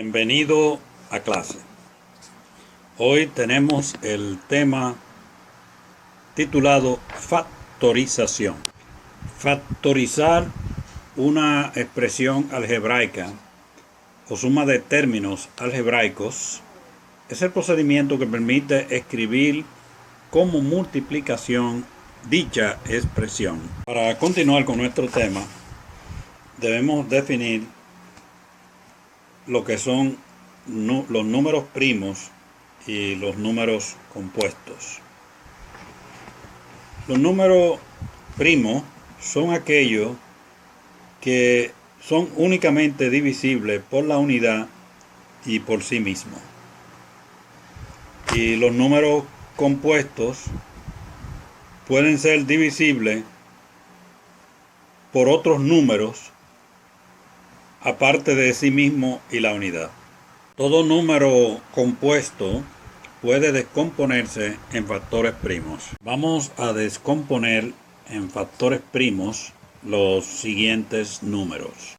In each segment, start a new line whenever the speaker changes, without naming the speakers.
Bienvenido a clase. Hoy tenemos el tema titulado factorización. Factorizar una expresión algebraica o suma de términos algebraicos es el procedimiento que permite escribir como multiplicación dicha expresión. Para continuar con nuestro tema, debemos definir lo que son los números primos y los números compuestos. Los números primos son aquellos que son únicamente divisibles por la unidad y por sí mismos. Y los números compuestos pueden ser divisibles por otros números aparte de sí mismo y la unidad. Todo número compuesto puede descomponerse en factores primos. Vamos a descomponer en factores primos los siguientes números.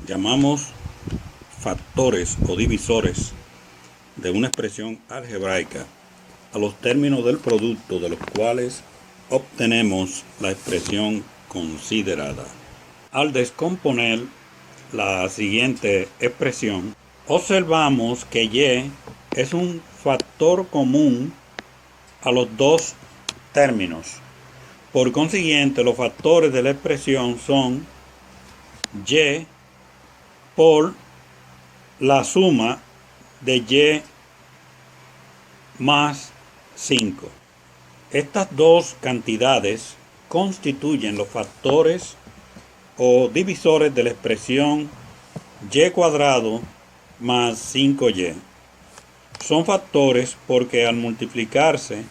Llamamos factores o divisores de una expresión algebraica a los términos del producto de los cuales obtenemos la expresión considerada. Al descomponer la siguiente expresión, observamos que y es un factor común a los dos términos. Por consiguiente, los factores de la expresión son y por la suma de y más 5. Estas dos cantidades constituyen los factores o divisores de la expresión y cuadrado más 5y. Son factores porque al multiplicarse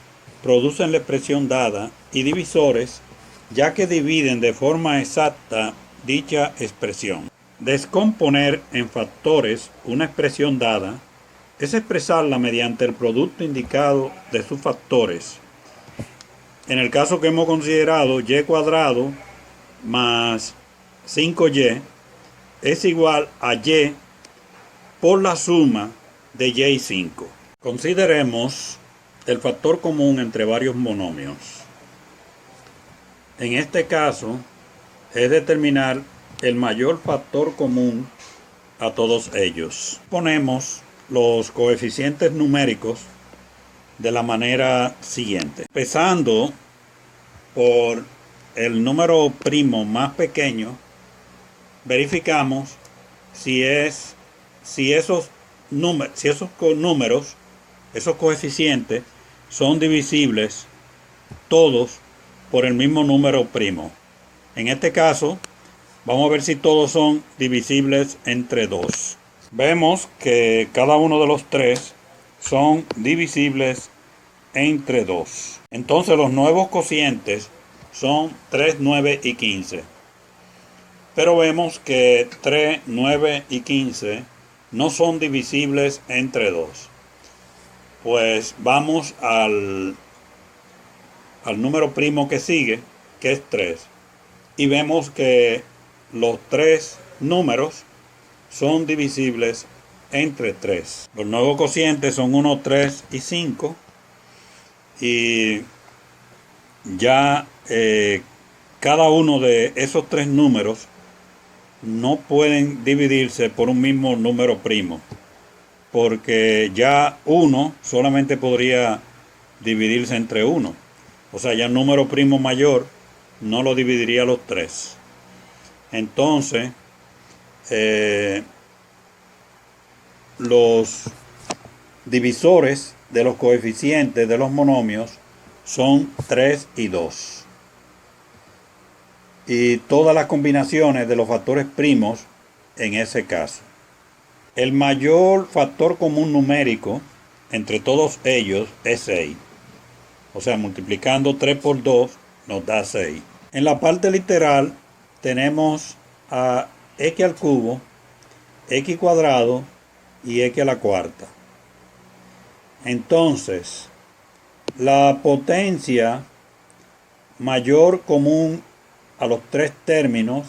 producen la expresión dada y divisores ya que dividen de forma exacta dicha expresión. Descomponer en factores una expresión dada es expresarla mediante el producto indicado de sus factores. En el caso que hemos considerado, y cuadrado más 5y es igual a y por la suma de y y 5. Consideremos el factor común entre varios monomios. En este caso es determinar el mayor factor común a todos ellos. Ponemos los coeficientes numéricos de la manera siguiente. Empezando por el número primo más pequeño, verificamos si esos números, esos coeficientes, son divisibles todos por el mismo número primo. En este caso, vamos a ver si todos son divisibles entre 2. Vemos que cada uno de los tres son divisibles entre 2. Entonces los nuevos cocientes son 3, 9 y 15. Pero vemos que 3, 9 y 15 no son divisibles entre 2. Pues vamos al número primo que sigue, que es 3. Y vemos que los tres números son divisibles entre 3. Los nuevos cocientes son 1, 3 y 5. Y ya cada uno de esos tres números no pueden dividirse por un mismo número primo. Porque ya 1 solamente podría dividirse entre 1. O sea, ya el número primo mayor no lo dividiría los 3. Entonces, los divisores de los coeficientes de los monomios son 3 y 2. y todas las combinaciones de los factores primos en ese caso. El mayor factor común numérico entre todos ellos es 6. O sea, multiplicando 3 por 2 nos da 6. En la parte literal tenemos a x al cubo, x cuadrado y x a la cuarta. Entonces, la potencia mayor común a los tres términos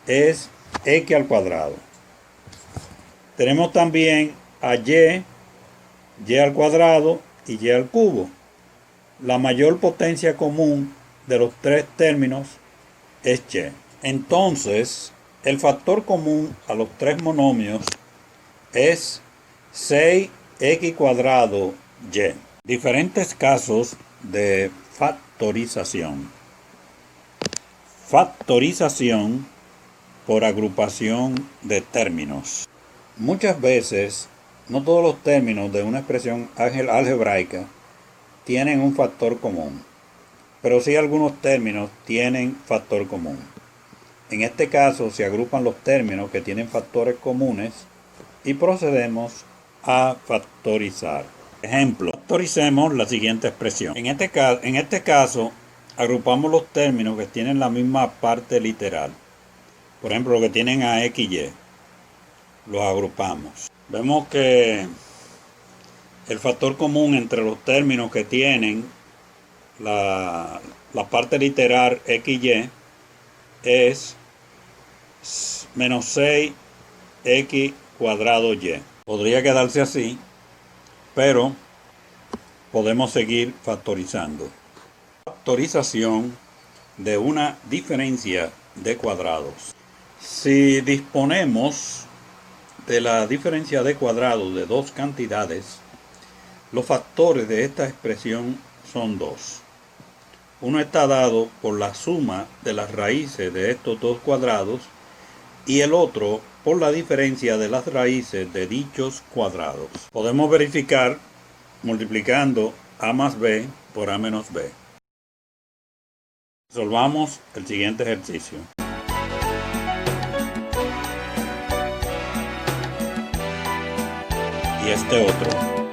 es x al cuadrado. Tenemos también a y al cuadrado y y al cubo. La mayor potencia común de los tres términos es y. Entonces, el factor común a los tres monomios es 6x cuadrado y. Diferentes casos de factorización. Factorización por agrupación de términos. Muchas veces, no todos los términos de una expresión algebraica tienen un factor común, pero sí algunos términos tienen factor común. En este caso se agrupan los términos que tienen factores comunes y procedemos a factorizar. Ejemplo, factoricemos la siguiente expresión. En este caso, agrupamos los términos que tienen la misma parte literal. Por ejemplo, los que tienen a x y, los agrupamos. Vemos que el factor común entre los términos que tienen la parte literal x y es menos 6x cuadrado y. Podría quedarse así, pero podemos seguir factorizando. Factorización de una diferencia de cuadrados. Si disponemos de la diferencia de cuadrados de dos cantidades, los factores de esta expresión son dos. Uno está dado por la suma de las raíces de estos dos cuadrados y el otro por la diferencia de las raíces de dichos cuadrados. Podemos verificar multiplicando a más b por a menos b. Resolvamos el siguiente ejercicio. Y este otro.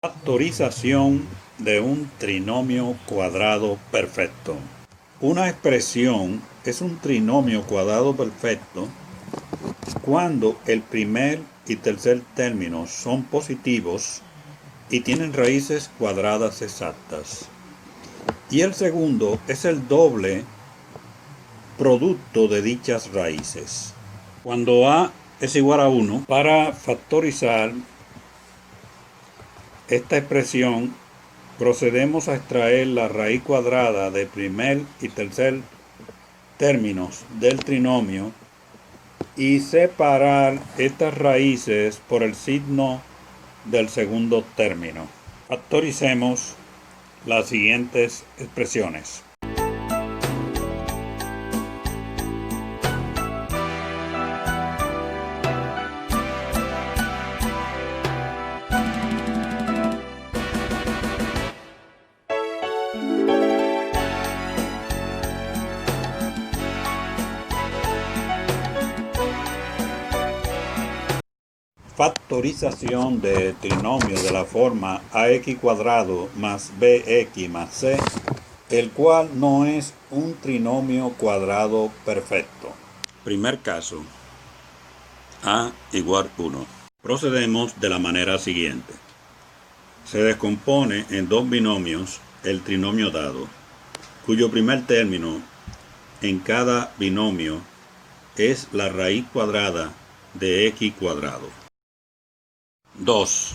Factorización de un trinomio cuadrado perfecto. Una expresión es un trinomio cuadrado perfecto cuando el primer y tercer término son positivos y tienen raíces cuadradas exactas. Y el segundo es el doble producto de dichas raíces. Cuando a es igual a 1, para factorizar esta expresión procedemos a extraer la raíz cuadrada de primer y tercer términos del trinomio y separar estas raíces por el signo del segundo término. Factoricemos las siguientes expresiones. Factorización de trinomio de la forma ax cuadrado más bx más c, el cual no es un trinomio cuadrado perfecto. Primer caso, a igual 1. Procedemos de la manera siguiente. Se descompone en dos binomios el trinomio dado, cuyo primer término en cada binomio es la raíz cuadrada de x cuadrado. 2.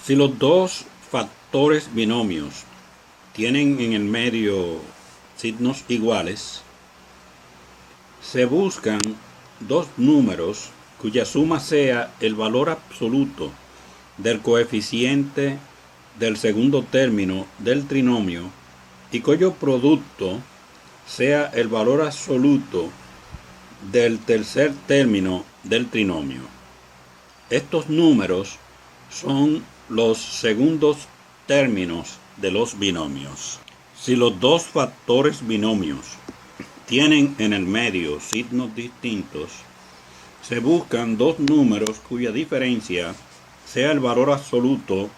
Si los dos factores binomios tienen en el medio signos iguales, se buscan dos números cuya suma sea el valor absoluto del coeficiente del segundo término del trinomio y cuyo producto sea el valor absoluto del tercer término del trinomio. Estos números son los segundos términos de los binomios. Si los dos factores binomios tienen en el medio signos distintos, se buscan dos números cuya diferencia sea el valor absoluto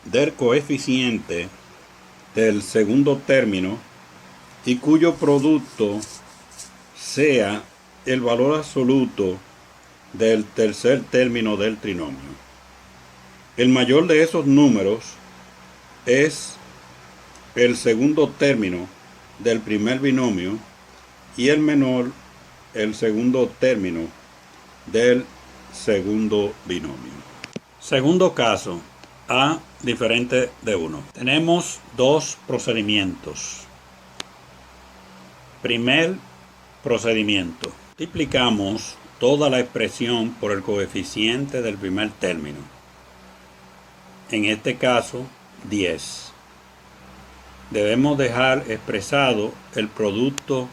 del coeficiente del segundo término y cuyo producto sea el valor absoluto del tercer término del trinomio. El mayor de esos números es el segundo término del primer binomio y el menor el segundo término del segundo binomio. Segundo caso, A diferente de 1. Tenemos dos procedimientos. Primer procedimiento. Multiplicamos toda la expresión por el coeficiente del primer término. En este caso, 10. Debemos dejar expresado el producto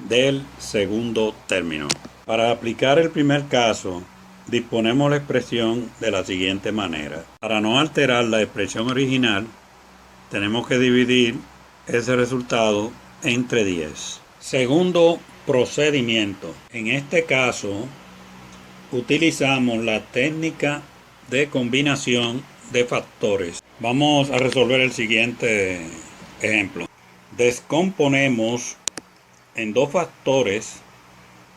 del segundo término. Para aplicar el primer caso, disponemos la expresión de la siguiente manera. Para no alterar la expresión original, tenemos que dividir ese resultado entre 10. Segundo procedimiento. En este caso, utilizamos la técnica de combinación de factores. Vamos a resolver el siguiente ejemplo. Descomponemos en dos factores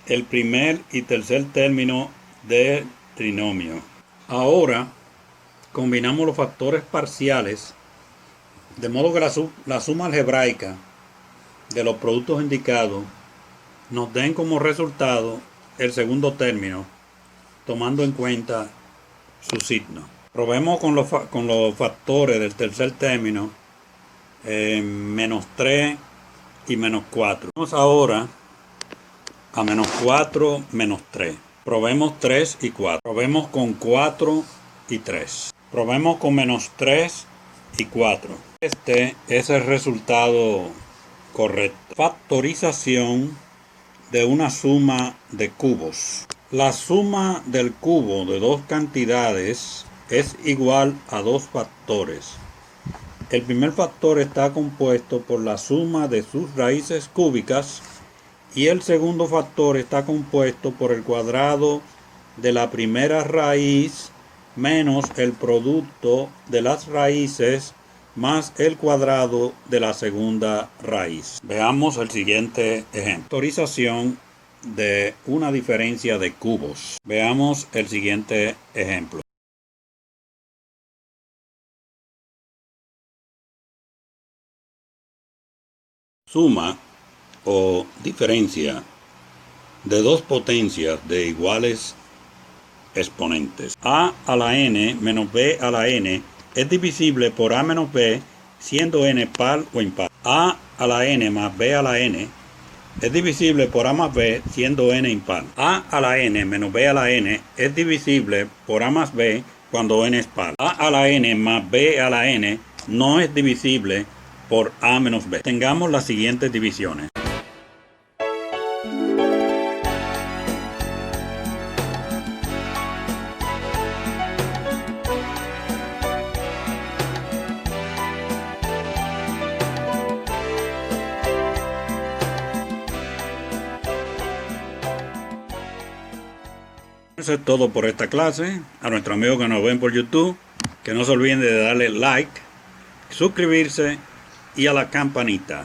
el primer y tercer término del trinomio. Ahora combinamos los factores parciales de modo que la suma algebraica de los productos indicados nos den como resultado el segundo término, tomando en cuenta su signo. Probemos con los factores del tercer término, menos 3 y menos 4. Vamos ahora a menos 4 menos 3. Probemos 3 y 4. Probemos con 4 y 3. Probemos con menos 3 y 4. Este es el resultado correcto. Factorización de una suma de cubos. La suma del cubo de dos cantidades es igual a dos factores. El primer factor está compuesto por la suma de sus raíces cúbicas y el segundo factor está compuesto por el cuadrado de la primera raíz menos el producto de las raíces más el cuadrado de la segunda raíz. Veamos el siguiente ejemplo. Factorización de una diferencia de cubos. Veamos el siguiente ejemplo. Suma o diferencia de dos potencias de iguales exponentes. A a la n menos b a la n es divisible por a menos b siendo n par o impar. A a la n más b a la n es divisible por a más b siendo n impar. A a la n menos b a la n es divisible por a más b cuando n es par. A a la n más b a la n no es divisible por a menos b. Tengamos las siguientes divisiones. Eso es todo por esta clase. A nuestros amigos que nos ven por YouTube, que no se olviden de darle like, suscribirse y a la campanita.